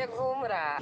नीचे घूम रहा।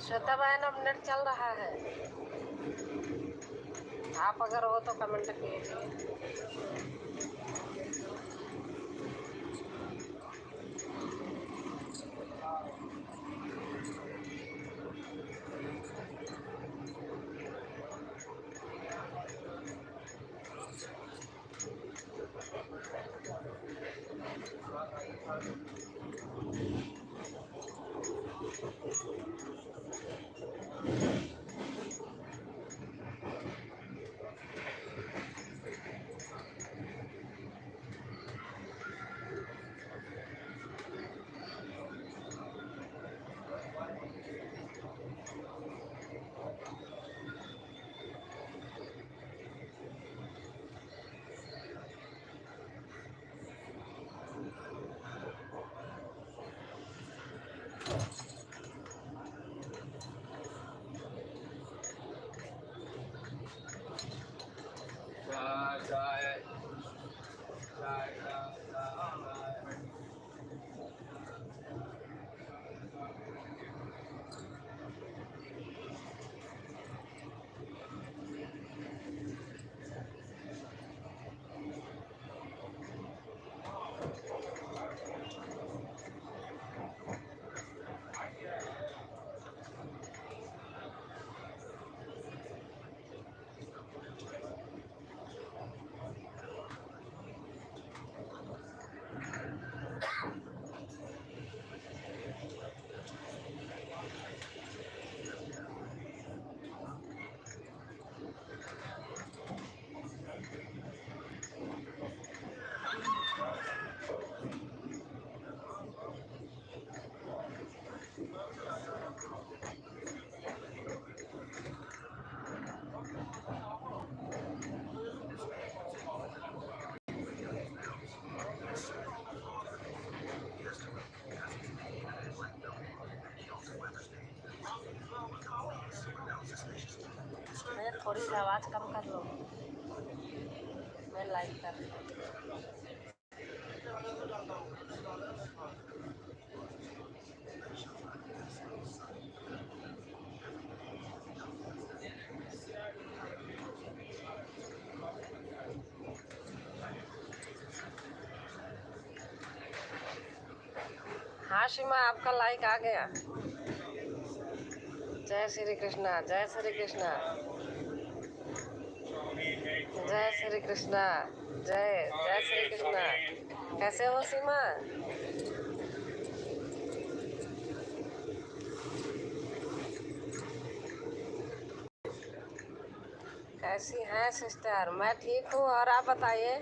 श्वेता बहन अब नेट चल रहा है। आप अगर हो तो कमेंट कीजिए। थोड़ी सी आवाज़ कम कर लो, मैं लाइक कर। हाँ सीमा, आपका लाइक आ गया। जय श्री कृष्णा, जय श्री कृष्णा, जय श्री कृष्णा, जय जय श्री कृष्णा। कैसे हो सीमा? कैसी हैं सिस्टर? मैं ठीक हूँ, और आप बताइए।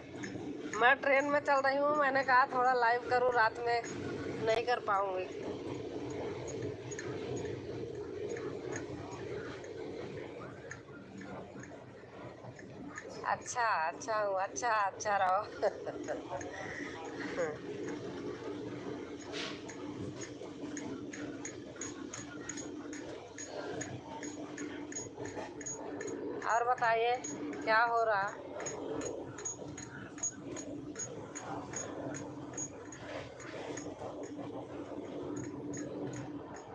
मैं ट्रेन में चल रही हूँ, मैंने कहा थोड़ा लाइव करूँ, रात में नहीं कर पाऊँगी। अच्छा अच्छा हूँ, अच्छा अच्छा रहो। और बताइए क्या हो रहा?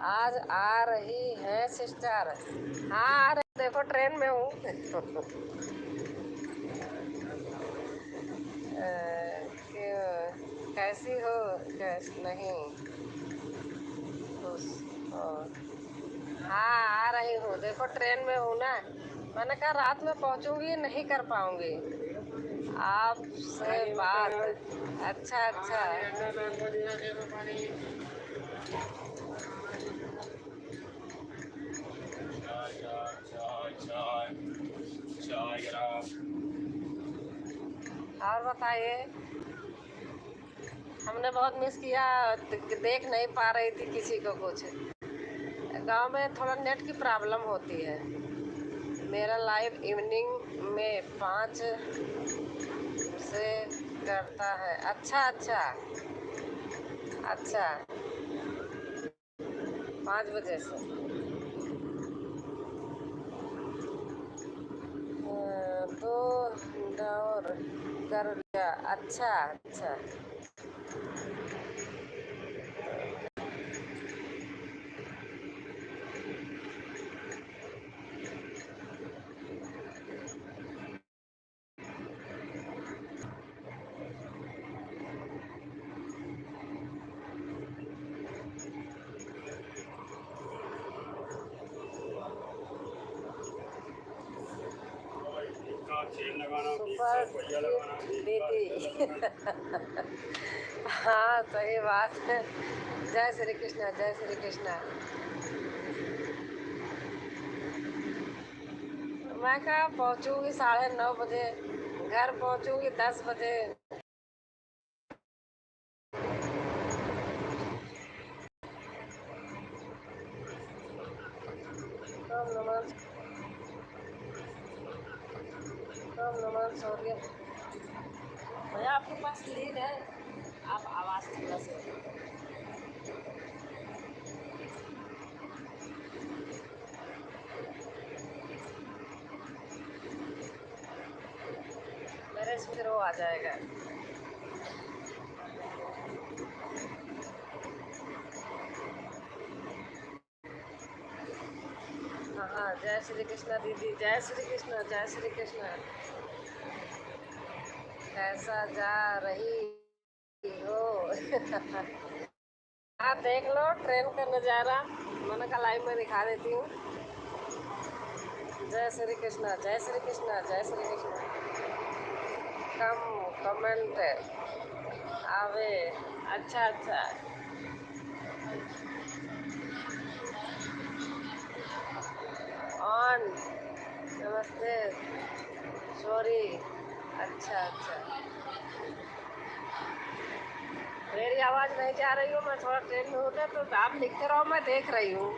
आज आ रही है सिस्टर? हाँ आ रही, देखो ट्रेन में हूँ। कैसी हो? नहीं खुश हो? हाँ आ रही हूँ, देखो ट्रेन में हूँ ना। मैंने कहा रात में पहुँचूंगी, नहीं कर पाऊंगी आपसे बात। अच्छा अच्छा। और बताइए। हमने बहुत मिस किया, देख नहीं पा रही थी किसी को कुछ। गांव में थोड़ा नेट की प्रॉब्लम होती है। मेरा लाइव इवनिंग में 5 से करता है। अच्छा अच्छा अच्छा, 5 बजे से। तो दौर कर लिया। अच्छा अच्छा। सुपर दीदी। हाँ सही बात है। जय श्री कृष्णा, जय श्री कृष्णा। मैं कहा पहुँचूंगी 9:30 बजे, घर पहुँचूंगी 10 बजे। राम नमन, राम नमन सौर्य। भैया आपके पास लीड है, आप आवाज़ थोड़ा सा। फिर वो आ जाएगा। हाँ हाँ, जय श्री कृष्णा दीदी, जय श्री कृष्णा, जय श्री कृष्णा। कैसा जा रही हो? हाँ, देख लो ट्रेन का नज़ारा। मैंने कहा लाइव में दिखा देती हूँ। जय श्री कृष्णा, जय श्री कृष्णा, जय श्री कृष्णा। कम कमेंट आवे। अच्छा अच्छा। ऑन। नमस्ते। सॉरी। अच्छा अच्छा। मेरी आवाज़ नहीं जा रही हो? मैं थोड़ा ट्रेन में हूँ ना, तो आप लिखते रहो, मैं देख रही हूँ।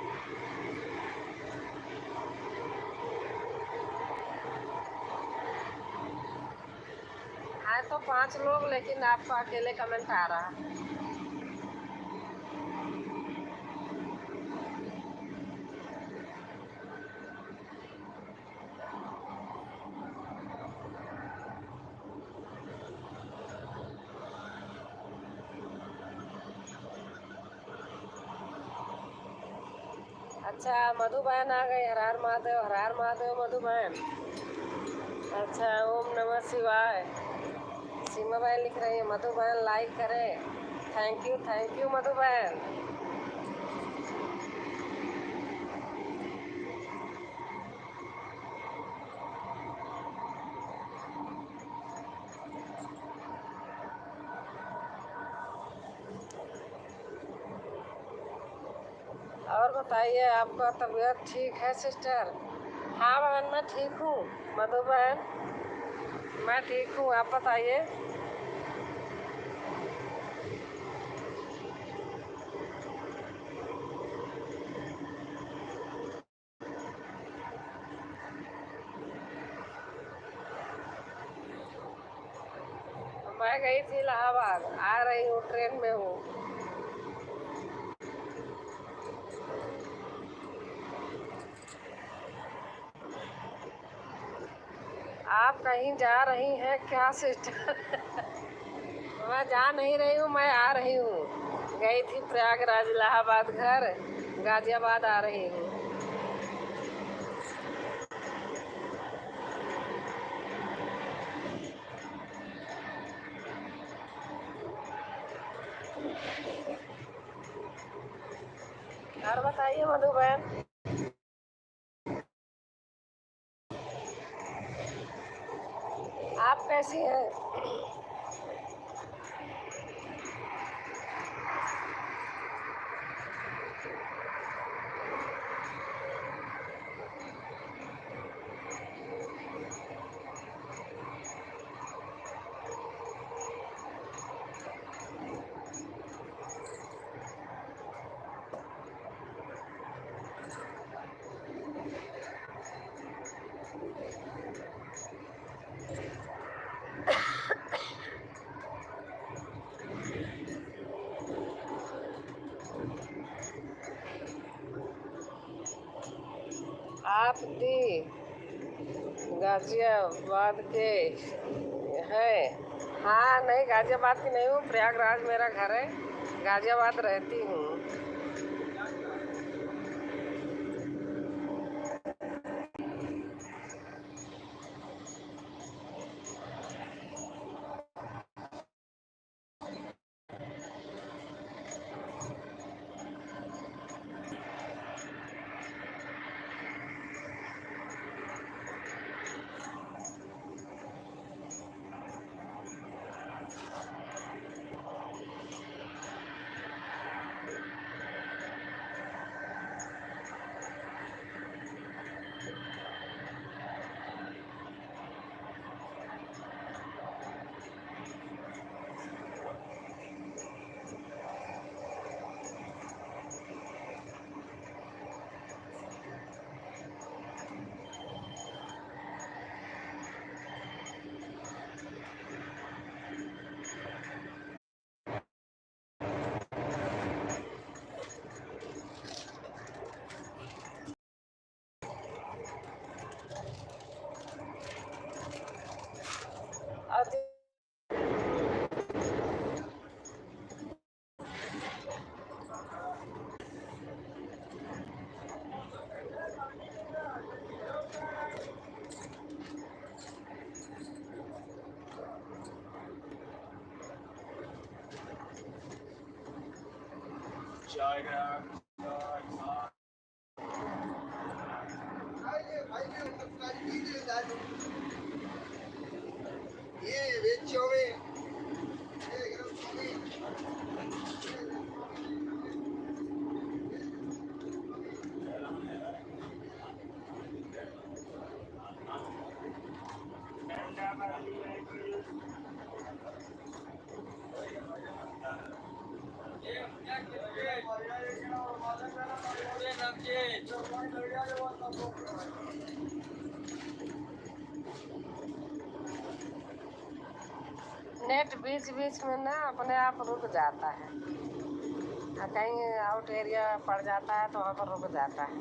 हाँ तो 5 लोग, लेकिन आपका अकेले कमेंट आ रहा। अच्छा, मधु बहन आ गई। हर हर महादेव, हर हर महादेव मधु बहन। अच्छा, ओम नमः शिवाय। सीमा बहन लिख रही है, मधु बहन लाइक करें। थैंक यू मधु बहन। और बताइए, आपका तबीयत ठीक है सिस्टर? हाँ बहन, मैं ठीक हूँ। मधु बहन, मैं ठीक हूँ, आप बताइए। मैं गई थी इलाहाबाद, आ रही हूँ, ट्रेन में हूँ। आप कहीं जा रही हैं क्या सिस्टर? मैं जा नहीं रही हूँ, मैं आ रही हूँ। गई थी प्रयागराज, इलाहाबाद घर, गाजियाबाद आ रही हूँ। और बताइए मधु बहन। आप कैसी हैं? आप दी गाजियाबाद के हैं? हाँ नहीं, गाजियाबाद की नहीं हूँ, प्रयागराज मेरा घर है, गाजियाबाद रहती हूँ। नेट बीच बीच में ना अपने आप रुक जाता है, कहीं आउट एरिया पड़ जाता है तो वहाँ पर रुक जाता है।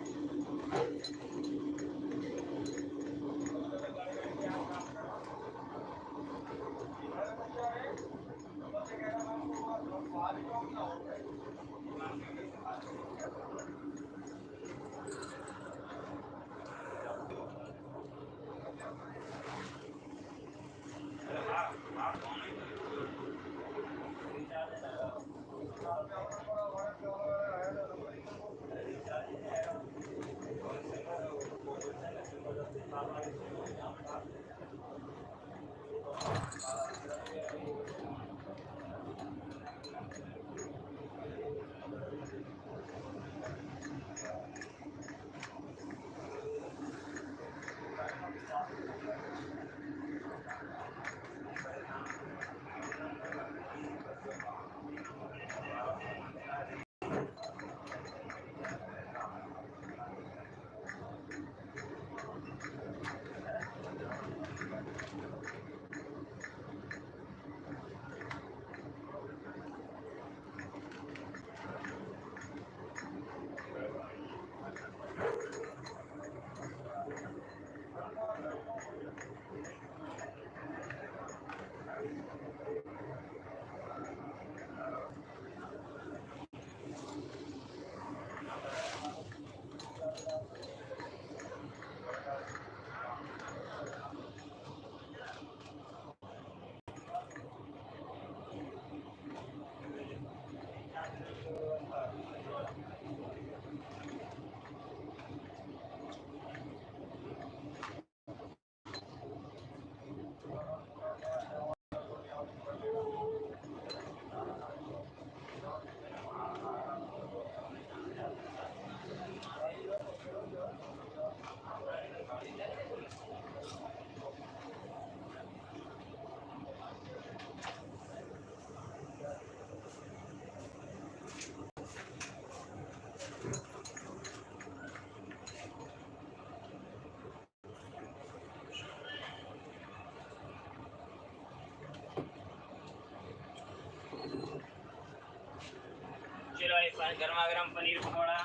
चलो एक बार गर्मा गर्म पनीर पकौड़ा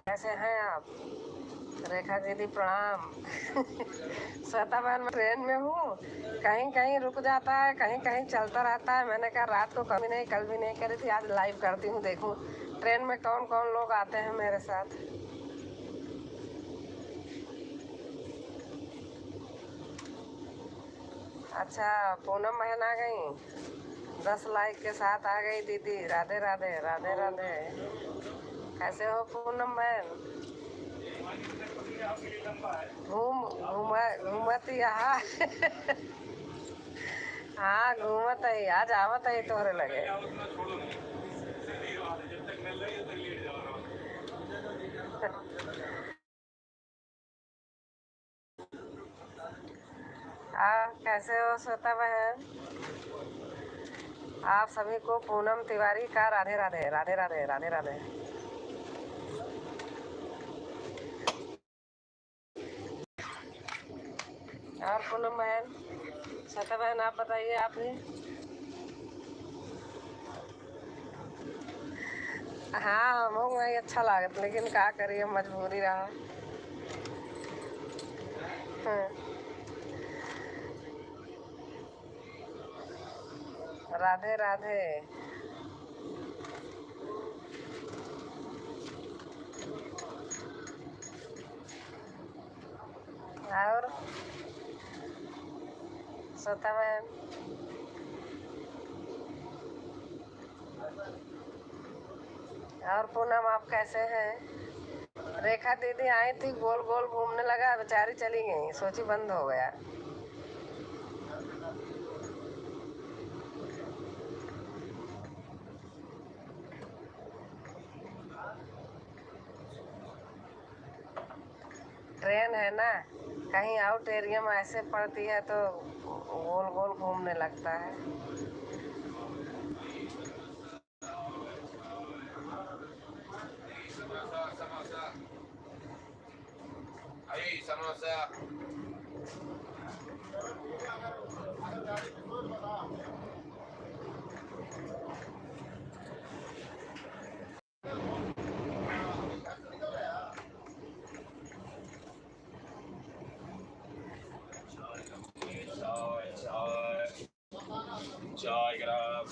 कैसे हैं आप? रेखा दीदी प्रणाम। श्वेता बहन, मैं ट्रेन में हूँ, कहीं कहीं रुक जाता है, कहीं कहीं चलता रहता है। मैंने कहा रात को कभी नहीं, कल भी नहीं करी थी, आज लाइव करती हूँ, देखूँ ट्रेन में कौन कौन लोग आते हैं मेरे साथ। अच्छा, पूनम बहन आ गई, 10 लाइक के साथ आ गई दीदी। राधे राधे राधे राधे। कैसे हो पूनम बहन? घूमत यहाँ। हाँ घूमत है, आज आवत है तोहरे लगे। कैसे हो श्वेता बहन? आप सभी को पूनम तिवारी का राधे राधे राधे राधे राधे राधे। और पूनम बहन श्वेता बहन आप बताइए आप भी। हाँ हमको वही अच्छा लागत लेकिन का करिए मजबूरी रहा। हाँ, राधे राधे। और श्वेता बहन और पूनम आप कैसे हैं? रेखा दीदी आई थी, गोल गोल घूमने लगा, बेचारी चली गई, सोची बंद हो गया। ट्रेन है ना, कहीं आउट एरिया में ऐसे पड़ती है तो गोल गोल घूमने लगता है। समोसा चाय ग्राम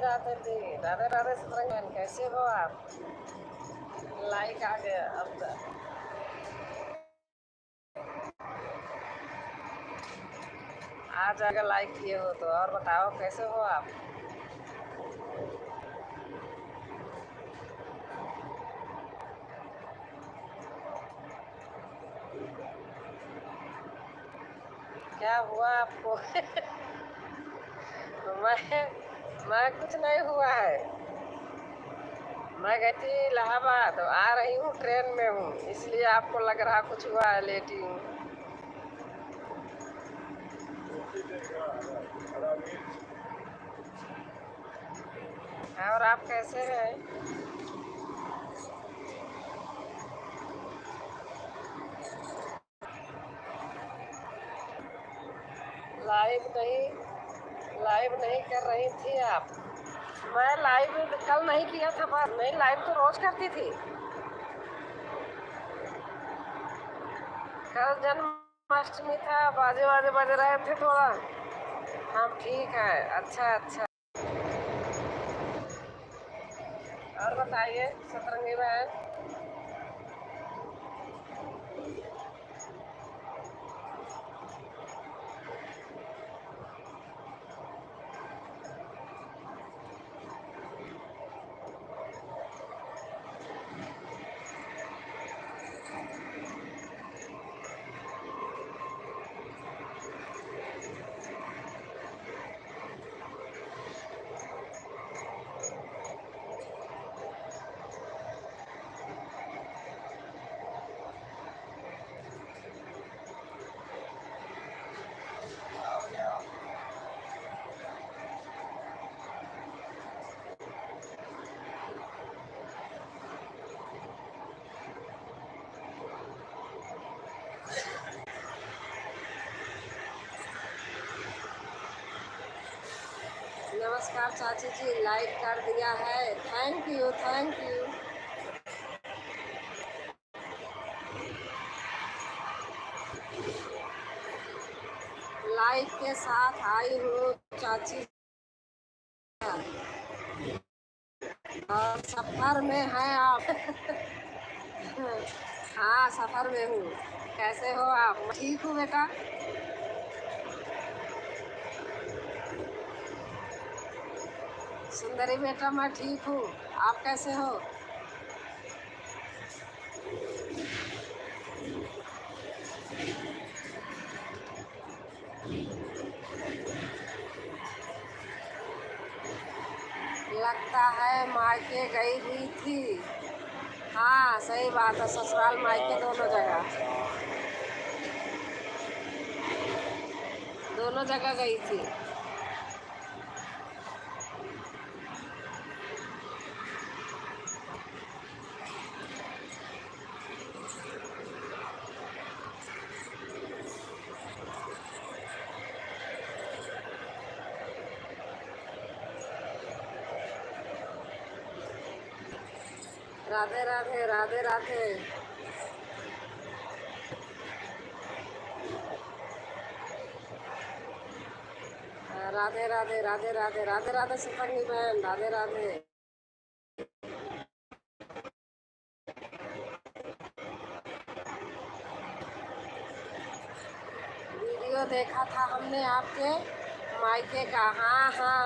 राधे दी, राधे राधे सतरंग बहन, कैसे हो आप? लाइक आ गया अब तक। आ जाएगा लाइक किए हो तो। और बताओ कैसे हो आप? क्या हुआ आपको? मैं कुछ नहीं हुआ है। मैं गई थी इलाहाबाद, आ रही हूँ ट्रेन में हूँ, इसलिए आपको लग रहा कुछ हुआ है, लेटी हूँ। और आप कैसे हैं? लाइव नहीं कर रही थी आप? मैं लाइव कल नहीं किया था, पर नहीं, लाइव तो रोज करती थी। कल जन्माष्टमी था, बाजे बाजे बज रहे थे थोड़ा। हम ठीक है। अच्छा अच्छा। और बताइए सतरंगी बहन। नमस्कार चाची जी, लाइक कर दिया है, thank you thank you. Like के साथ आई हूँ चाची। और सफर में हैं आप? हाँ सफर में हूँ। कैसे हो आप? मैं ठीक हूँ बेटा। सुंदरी बेटा मैं ठीक हूँ। आप कैसे हो? लगता है मायके गई हुई थी। हाँ सही बात है, ससुराल मायके दोनों जगह गई थी। राधे राधे राधे राधे। राधे राधे राधे राधे राधे राधे सतरंगी बहन, राधे राधे। वीडियो देखा था हमने आपके मायके का। हाँ हाँ